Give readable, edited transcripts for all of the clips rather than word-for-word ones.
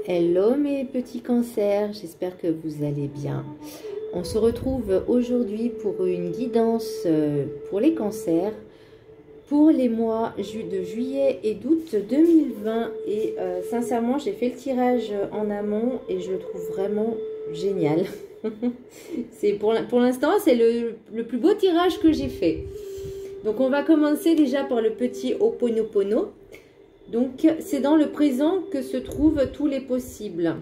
Hello mes petits cancers, j'espère que vous allez bien. On se retrouve aujourd'hui pour une guidance pour les cancers pour les mois de juillet et d'août 2020. Et sincèrement, j'ai fait le tirage en amont et je le trouve vraiment génial. Pour l'instant, c'est le plus beau tirage que j'ai fait. Donc on va commencer déjà par le petit Ho'oponopono. Donc, c'est dans le présent que se trouvent tous les possibles.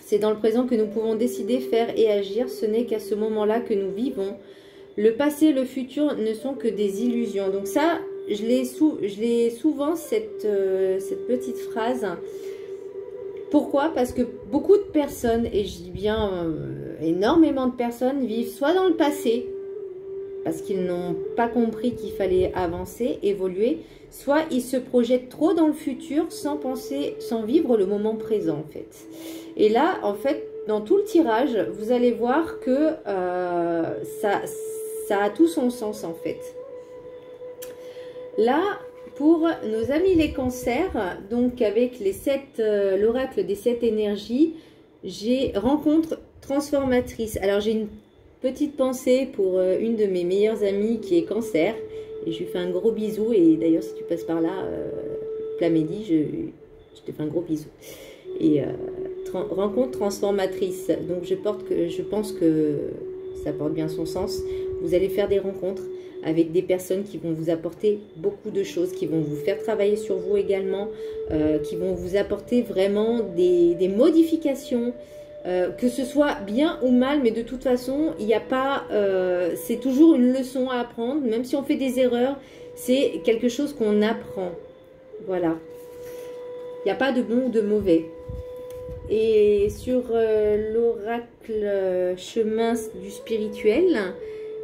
C'est dans le présent que nous pouvons décider, faire et agir. Ce n'est qu'à ce moment-là que nous vivons. Le passé et le futur ne sont que des illusions. Donc ça, je l'ai souvent, cette petite phrase. Pourquoi? Parce que beaucoup de personnes, et je dis bien énormément de personnes, vivent soit dans le passé, parce qu'ils n'ont pas compris qu'il fallait avancer, évoluer, soit ils se projettent trop dans le futur sans penser, sans vivre le moment présent en fait. Et là, en fait, dans tout le tirage, vous allez voir que ça a tout son sens en fait. Là, pour nos amis les cancers, donc avec l'oracle des 7 énergies, j'ai rencontre transformatrice. Alors j'ai une petite pensée pour une de mes meilleures amies qui est cancer. Et je lui fais un gros bisou. Et d'ailleurs, si tu passes par là, Plamédie, je te fais un gros bisou. Et rencontre transformatrice. Donc, je pense que ça porte bien son sens. Vous allez faire des rencontres avec des personnes qui vont vous apporter beaucoup de choses, qui vont vous faire travailler sur vous également, qui vont vous apporter vraiment des modifications. Que ce soit bien ou mal, mais de toute façon, il n'y a pas, c'est toujours une leçon à apprendre, même si on fait des erreurs, c'est quelque chose qu'on apprend. Voilà. Il n'y a pas de bon ou de mauvais. Et sur l'oracle chemin du spirituel,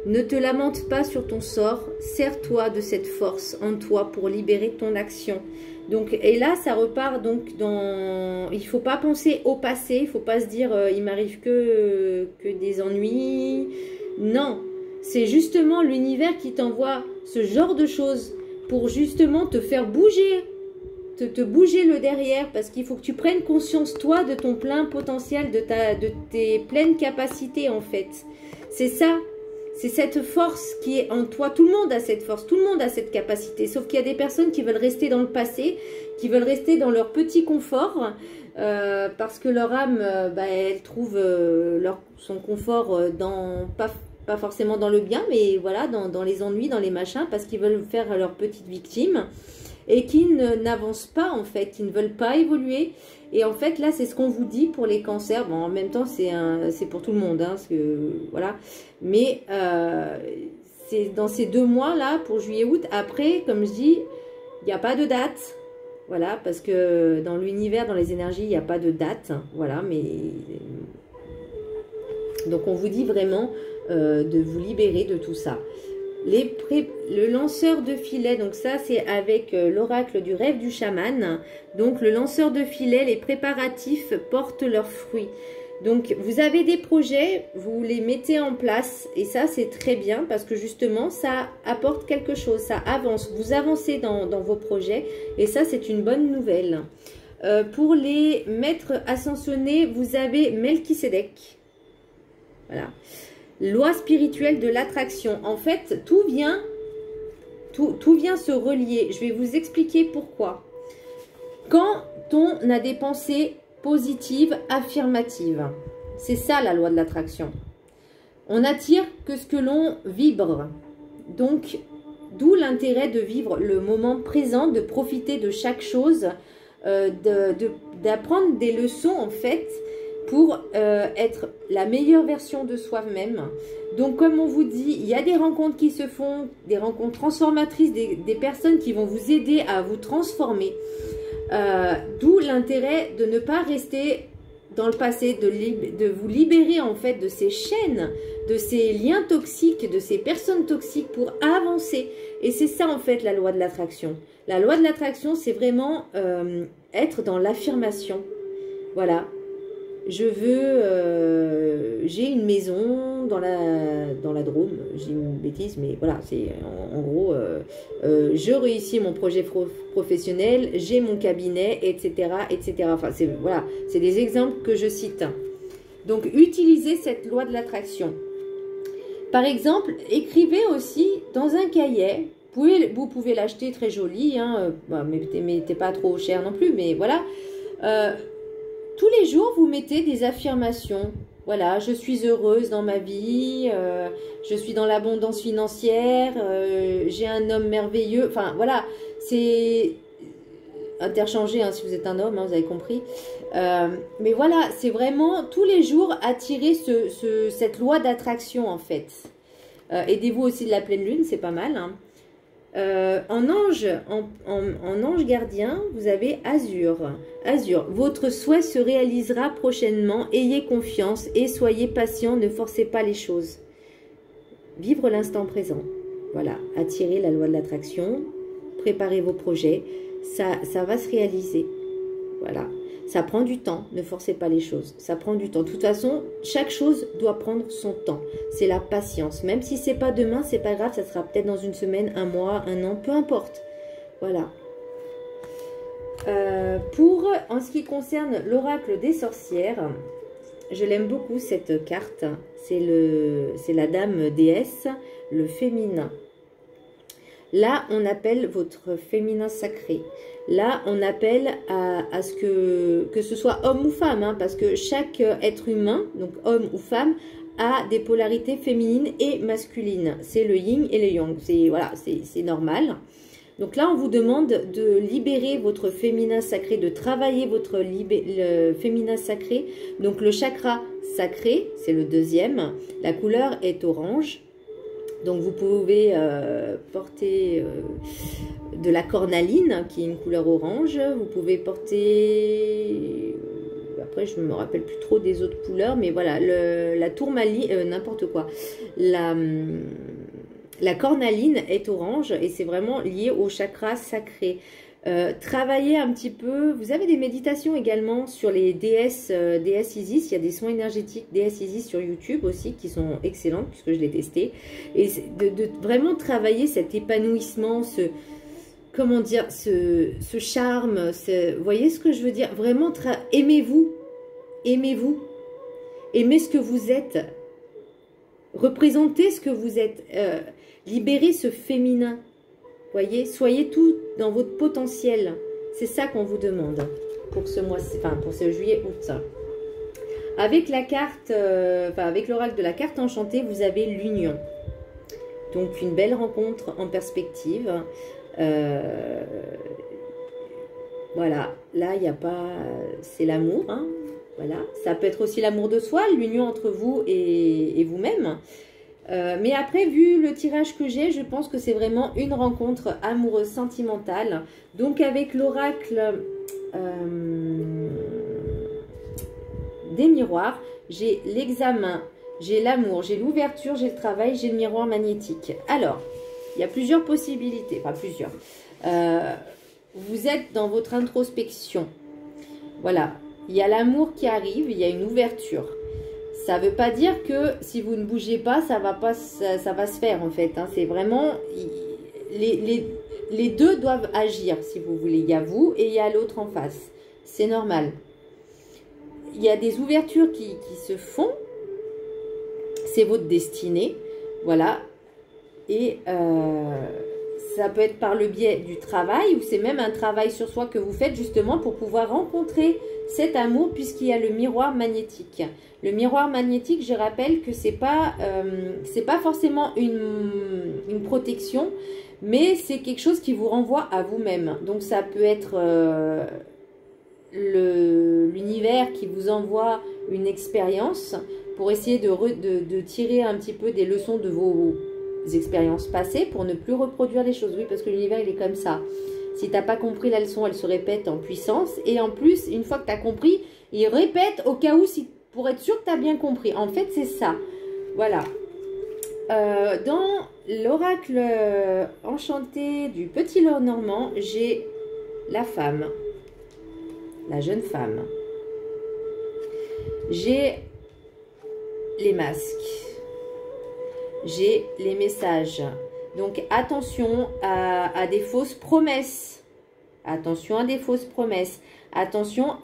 ne te lamente pas sur ton sort, sers-toi de cette force en toi pour libérer ton action. Donc, et là, ça repart donc dans... Il ne faut pas penser au passé, il ne faut pas se dire il m'arrive que des ennuis. Non, c'est justement l'univers qui t'envoie ce genre de choses pour justement te faire bouger, te bouger le derrière, parce qu'il faut que tu prennes conscience, toi, de ton plein potentiel, de tes pleines capacités, en fait. C'est ça. C'est cette force qui est en toi. Tout le monde a cette force, tout le monde a cette capacité. Sauf qu'il y a des personnes qui veulent rester dans le passé, qui veulent rester dans leur petit confort, parce que leur âme, elle trouve son confort pas forcément dans le bien, mais voilà, dans les ennuis, dans les machins, parce qu'ils veulent faire leur petite victime et qui n'avancent pas en fait, qui ne veulent pas évoluer. Et en fait, là, c'est ce qu'on vous dit pour les cancers. Bon, en même temps, c'est pour tout le monde, hein, parce que, voilà. Mais c'est dans ces 2 mois-là, pour juillet-août. Après, comme je dis, il n'y a pas de date. Voilà, parce que dans l'univers, dans les énergies, il n'y a pas de date. Voilà, mais... Donc, on vous dit vraiment de vous libérer de tout ça. Le lanceur de filet, donc ça c'est avec l'oracle du rêve du chaman. Donc le lanceur de filet, les préparatifs portent leurs fruits. Donc vous avez des projets, vous les mettez en place et ça c'est très bien parce que justement ça apporte quelque chose, ça avance. Vous avancez dans vos projets et ça c'est une bonne nouvelle. Pour les maîtres ascensionnés, vous avez Melchisédek. Voilà. Loi spirituelle de l'attraction. En fait, tout vient se relier. Je vais vous expliquer pourquoi. Quand on a des pensées positives, affirmatives, c'est ça la loi de l'attraction. On attire que ce que l'on vibre. Donc, d'où l'intérêt de vivre le moment présent, de profiter de chaque chose, d'apprendre des leçons en fait, pour être la meilleure version de soi-même. Donc, comme on vous dit, il y a des rencontres qui se font, des rencontres transformatrices, des personnes qui vont vous aider à vous transformer. D'où l'intérêt de ne pas rester dans le passé, de vous libérer en fait de ces chaînes, de ces liens toxiques, de ces personnes toxiques pour avancer. Et c'est ça en fait la loi de l'attraction. La loi de l'attraction, c'est vraiment être dans l'affirmation. Voilà. j'ai une maison dans la Drôme, j'ai une bêtise, mais voilà, c'est en gros, je réussis mon projet professionnel, j'ai mon cabinet, etc., etc. Enfin, voilà, c'est des exemples que je cite. Donc, utilisez cette loi de l'attraction. Par exemple, écrivez aussi dans un cahier. Vous pouvez l'acheter très joli, hein, mais t'es pas trop cher non plus, mais voilà. Tous les jours, vous mettez des affirmations. Voilà, je suis heureuse dans ma vie, je suis dans l'abondance financière, j'ai un homme merveilleux. Enfin, voilà, c'est interchangé, hein, si vous êtes un homme, hein, vous avez compris. Mais voilà, c'est vraiment tous les jours attirer cette loi d'attraction, en fait. Aidez-vous aussi de la pleine lune, c'est pas mal, hein. En ange gardien, vous avez Azur. Azur, votre souhait se réalisera prochainement. Ayez confiance et soyez patient. Ne forcez pas les choses. Vivre l'instant présent. Voilà, attirez la loi de l'attraction. Préparez vos projets. Ça va se réaliser. Voilà. Ça prend du temps, ne forcez pas les choses. Ça prend du temps. De toute façon, chaque chose doit prendre son temps. C'est la patience. Même si c'est pas demain, c'est pas grave. Ça sera peut-être dans une semaine, un mois, un an, peu importe. Voilà. En ce qui concerne l'oracle des sorcières, je l'aime beaucoup cette carte. C'est la dame déesse, le féminin. Là, on appelle votre féminin sacré. Là, on appelle à ce que ce soit homme ou femme, hein, parce que chaque être humain, donc homme ou femme, a des polarités féminines et masculines. C'est le yin et le yang. Voilà, c'est normal. Donc là, on vous demande de libérer votre féminin sacré, de travailler votre le féminin sacré. Donc le chakra sacré, c'est le deuxième. La couleur est orange. Donc vous pouvez porter de la cornaline, qui est une couleur orange. Vous pouvez porter... Après, je ne me rappelle plus trop des autres couleurs, mais voilà, la tourmaline, n'importe quoi. La cornaline est orange et c'est vraiment lié au chakra sacré. Travaillez un petit peu, vous avez des méditations également sur les déesses Isis, il y a des soins énergétiques déesses Isis sur YouTube aussi qui sont excellents puisque je l'ai testé. Et de vraiment travailler cet épanouissement, comment dire, ce charme, vous voyez ce que je veux dire? Vraiment, aimez-vous, aimez-vous, aimez ce que vous êtes, représentez ce que vous êtes, libérez ce féminin. Voyez, soyez tout dans votre potentiel. C'est ça qu'on vous demande pour ce mois-ci, enfin pour ce juillet-août. Avec la carte, avec l'oracle de la carte enchantée, vous avez l'union. Donc une belle rencontre en perspective. Voilà, là il n'y a pas, c'est l'amour, hein. Voilà, ça peut être aussi l'amour de soi, l'union entre vous et vous-même. Mais après, vu le tirage que j'ai, je pense que c'est vraiment une rencontre amoureuse, sentimentale. Donc avec l'oracle des miroirs, j'ai l'examen, j'ai l'amour, j'ai l'ouverture, j'ai le travail, j'ai le miroir magnétique. Alors, il y a plusieurs possibilités, enfin plusieurs. Vous êtes dans votre introspection. Voilà, il y a l'amour qui arrive, il y a une ouverture. Ça ne veut pas dire que si vous ne bougez pas, ça va se faire en fait. Hein. C'est vraiment, les deux doivent agir si vous voulez. Il y a vous et il y a l'autre en face. C'est normal. Il y a des ouvertures qui se font. C'est votre destinée. Voilà. Et ça peut être par le biais du travail ou c'est même un travail sur soi que vous faites justement pour pouvoir rencontrer cet amour puisqu'il y a le miroir magnétique. Le miroir magnétique, je rappelle que c'est pas forcément une protection, mais c'est quelque chose qui vous renvoie à vous-même. Donc ça peut être l'univers qui vous envoie une expérience pour essayer de tirer un petit peu des leçons de vos expériences passées pour ne plus reproduire les choses. Oui, parce que l'univers, il est comme ça. Si tu n'as pas compris la leçon, elle se répète en puissance. Et en plus, une fois que tu as compris, il répète au cas où, pour être sûr que tu as bien compris. En fait, c'est ça. Voilà. Dans l'oracle enchanté du Petit Lenormand, j'ai la femme. La jeune femme. J'ai les masques. J'ai les messages. Donc, attention à des fausses promesses. Attention à des fausses promesses. Attention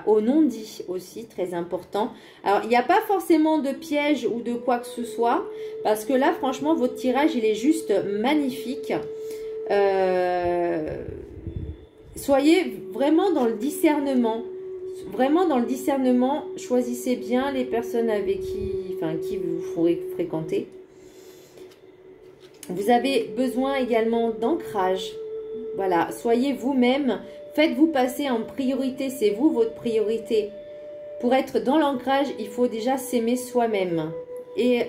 au non-dit aussi, très important. Alors, il n'y a pas forcément de piège ou de quoi que ce soit. Parce que là, franchement, votre tirage, il est juste magnifique. Soyez vraiment dans le discernement. Vraiment dans le discernement. Choisissez bien les personnes avec qui vous ferez fréquenter. Vous avez besoin également d'ancrage. Voilà, soyez vous-même. Faites-vous passer en priorité. C'est vous, votre priorité. Pour être dans l'ancrage, il faut déjà s'aimer soi-même. Et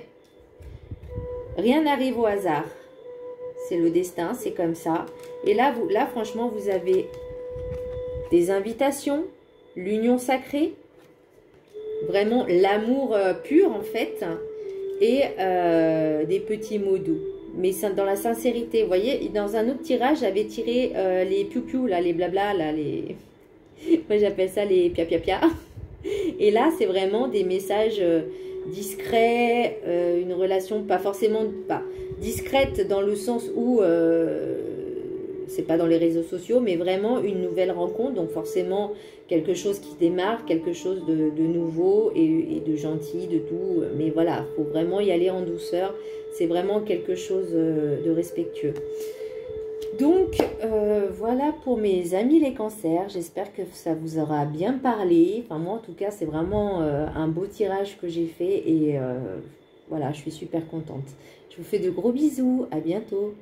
rien n'arrive au hasard. C'est le destin, c'est comme ça. Et là, franchement, vous avez des invitations, l'union sacrée, vraiment l'amour pur, en fait, et des petits mots doux. Mais dans la sincérité, vous voyez, dans un autre tirage, j'avais tiré les piou-piou, là, les blabla, là, les... Moi, j'appelle ça les pia-pia-pia. Et là, c'est vraiment des messages discrets, une relation pas forcément discrète dans le sens où c'est pas dans les réseaux sociaux, mais vraiment une nouvelle rencontre. Donc, forcément, quelque chose qui démarre, quelque chose de nouveau et de gentil, de doux. Mais voilà, il faut vraiment y aller en douceur. C'est vraiment quelque chose de respectueux. Donc, voilà pour mes amis les cancers. J'espère que ça vous aura bien parlé. Enfin, moi, en tout cas, c'est vraiment un beau tirage que j'ai fait. Et voilà, je suis super contente. Je vous fais de gros bisous. À bientôt.